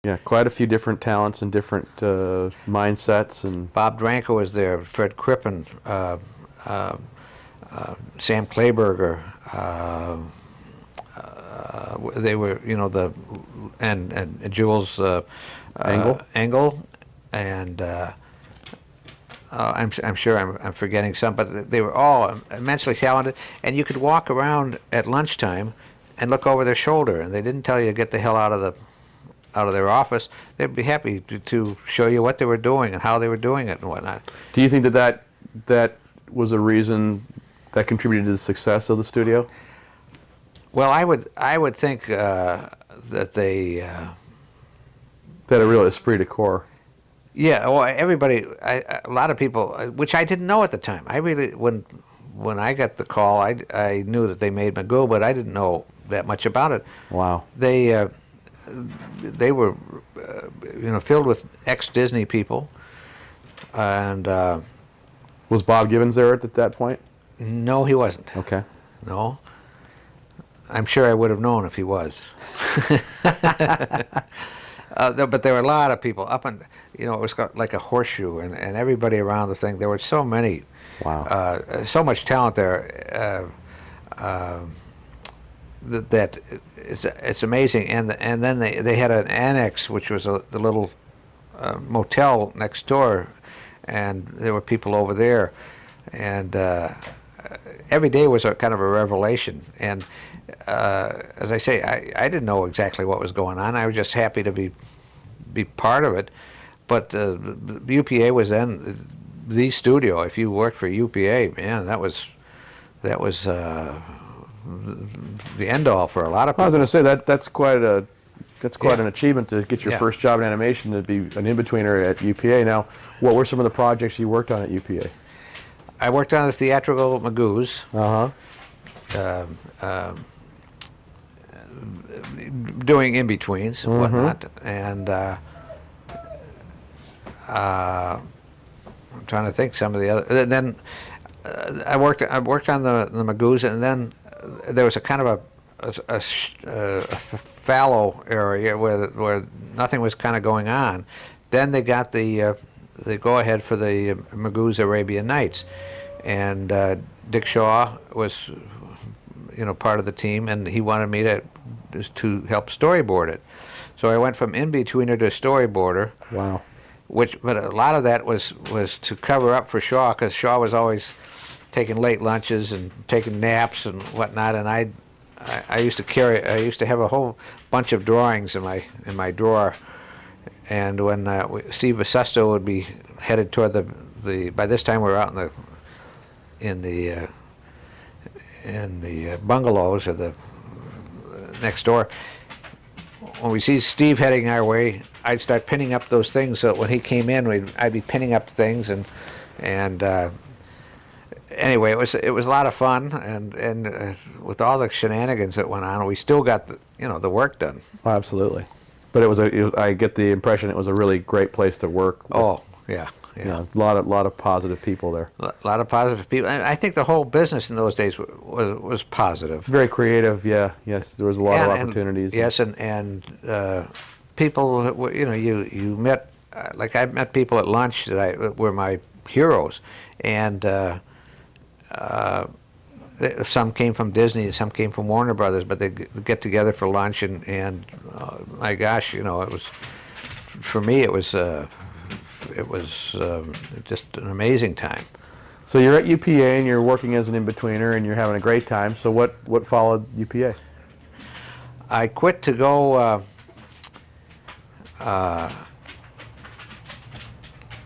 Yeah, quite a few different talents and different mindsets. And Bob Dranko was there, Fred Crippen, Sam Kleberger. They were, and Jules Engel, and I'm sure I'm forgetting some, but they were all immensely talented. And you could walk around at lunchtime and look over their shoulder, and they didn't tell you to get the hell out of their office. They'd be happy to show you what they were doing and how they were doing it and whatnot. Do you think that was a reason that contributed to the success of the studio? Well, I would think that they That a real esprit de corps. yeah. Well, everybody, a lot of people, which I didn't know at the time. I really when I got the call, I knew that they made Magoo, but I didn't know that much about it. Wow. They were filled with ex-Disney people, and Was Bob Gibbons there at that point? no, he wasn't. Okay. No. I'm sure I would have known if he was. But there were a lot of people up, and it was like a horseshoe, and everybody around the thing. There were so many, Wow. so much talent there that it's amazing. And then they had an annex, which was the little motel next door, and there were people over there, and every day was a kind of a revelation. And as I say, I didn't know exactly what was going on. I was just happy to be part of it. But UPA was then the studio. If you worked for UPA, man, that was the end all for a lot of people. I was going to say that's quite an achievement to get your Yeah. first job in animation, to be an in-betweener at UPA. Now, what were some of the projects you worked on at UPA? I worked on the theatrical Magoos. Doing in-betweens and whatnot, and I'm trying to think some of the other. And then I worked on the Magoos, and then there was a kind of a fallow area where nothing was kind of going on. Then they got the go-ahead for the Magoo's Arabian Nights, and Dick Shaw was part of the team, and he wanted me to help storyboard it. So I went from in-betweener to storyboarder. Wow. But a lot of that was to cover up for Shaw, because Shaw was always taking late lunches and taking naps and whatnot, and I used to have a whole bunch of drawings in my drawer, and when Steve Basusto would be headed toward the by this time we were out in the bungalows or the next door. When we see Steve heading our way, I'd start pinning up those things, so that when he came in, I'd be pinning up things, and anyway, it was a lot of fun, and with all the shenanigans that went on, we still got the work done. Oh, absolutely. But I get the impression it was a really great place to work. Oh, yeah. A lot of positive people there. A lot of positive people. And I think the whole business in those days was positive. Very creative, yeah. Yes, there was a lot of opportunities. Yes, and people, you met, like I met people at lunch that were my heroes, and some came from Disney, some came from Warner Brothers, but they get together for lunch, and my gosh, it was, for me, it was just an amazing time. So you're at UPA and you're working as an in-betweener and you're having a great time. So what followed UPA? I quit to go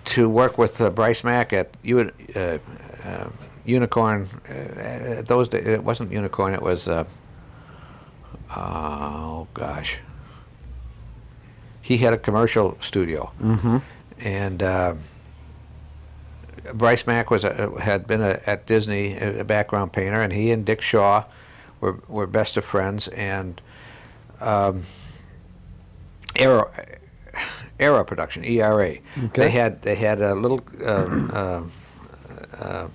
to work with Bryce Mack at Unicorn. At those days, it wasn't Unicorn. It was oh gosh. He had a commercial studio. Mm-hmm. And Bryce Mack had been at Disney, a background painter, and he and Dick Shaw were best of friends. And Era Production, ERA. Okay. They had a little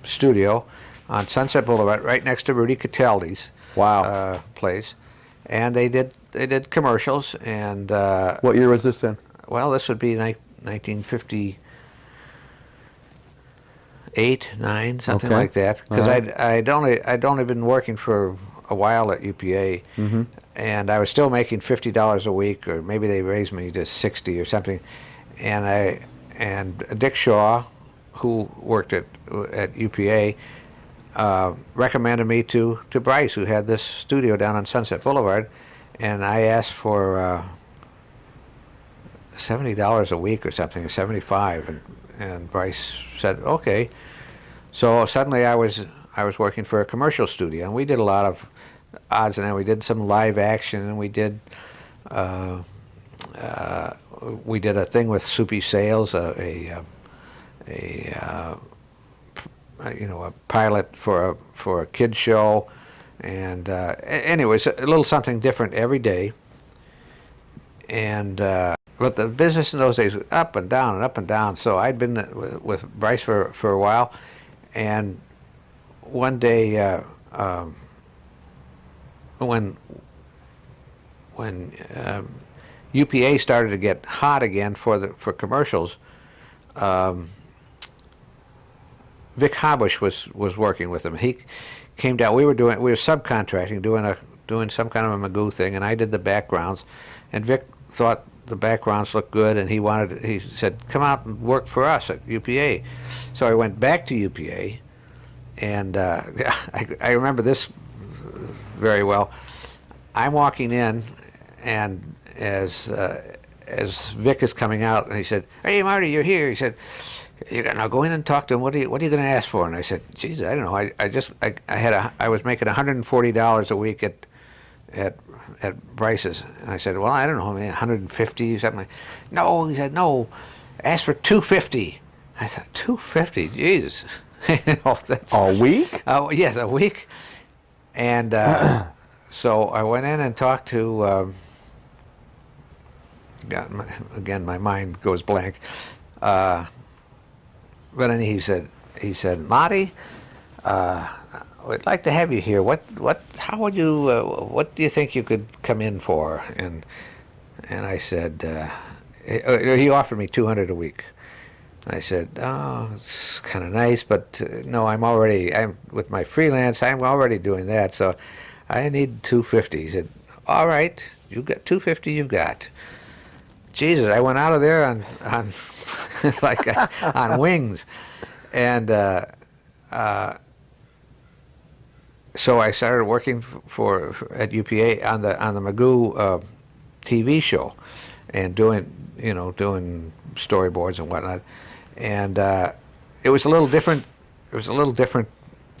studio on Sunset Boulevard, right next to Rudy Cataldi's wow. Place, and they did commercials. And What year was this in? well, this would be 1958, 9, something Okay. like that. Because All right. I'd only been working for a while at UPA, and I was still making $50 a week, or maybe they raised me to 60 or something. And Dick Shaw, who worked at UPA, recommended me to Bryce, who had this studio down on Sunset Boulevard, and I asked for $70 a week or something, or 75, and Bryce said okay. So suddenly I was working for a commercial studio, and we did a lot of odds and ends. We did some live action, and we did a thing with Soupy Sales, a pilot for a kids show, and anyways, a little something different every day. And but the business in those days was up and down and up and down. So I'd been with Bryce for a while, and one day when UPA started to get hot again for commercials, Vic Habush was working with him. He came down. We were subcontracting, doing some kind of a Magoo thing, and I did the backgrounds. And Vic thought the backgrounds looked good, and he said, "Come out and work for us at UPA." So I went back to UPA, and I remember this very well. I'm walking in, and as Vic is coming out, and he said, "Hey, Marty, you're here." He said, "You got now go in and talk to him. What are you going to ask for?" And I said, "Jesus, I don't know. I was making $140 a week at Bryce's." And I said, "Well, I don't know, man, 150 something." Like, no, he said, "No, ask for 250." I said, 250, Jesus. That's A week? Oh, yes, a week. And so I went in and talked to. Again, my mind goes blank. But then he said, "Marty, we'd like to have you here. How would you? What do you think you could come in for?" And I said, he offered me $200 a week. I said, "Oh, it's kind of nice, but no, I'm with my freelance. I'm already doing that, so I need $250." He said, "All right, you got $250. You got." Jesus, I went out of there on like on wings, and so I started working at UPA on the Magoo TV show, and doing storyboards and whatnot, and it was a little different. It was a little different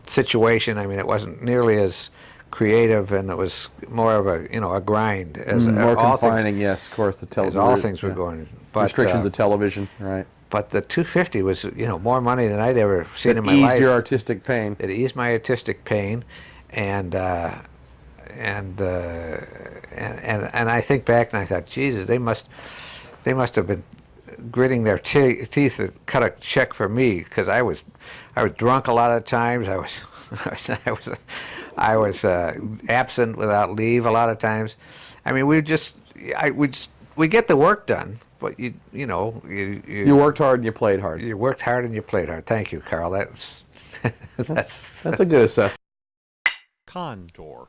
situation. I mean, it wasn't nearly as creative, and it was more of a grind. As More all confining, things, yes, of course. The as television. all things were going. But, restrictions of television, right? But the 250 was more money than I'd ever seen It in my eased life. your artistic pain. It eased my artistic pain, and I think back and I thought, Jesus, they must have been gritting their teeth to cut a check for me, because I was drunk a lot of times. I was absent without leave a lot of times. I mean, we get the work done, but you worked hard and you played hard. You worked hard and you played hard. Thank you, Karl. That's That's a good assessment. Condor.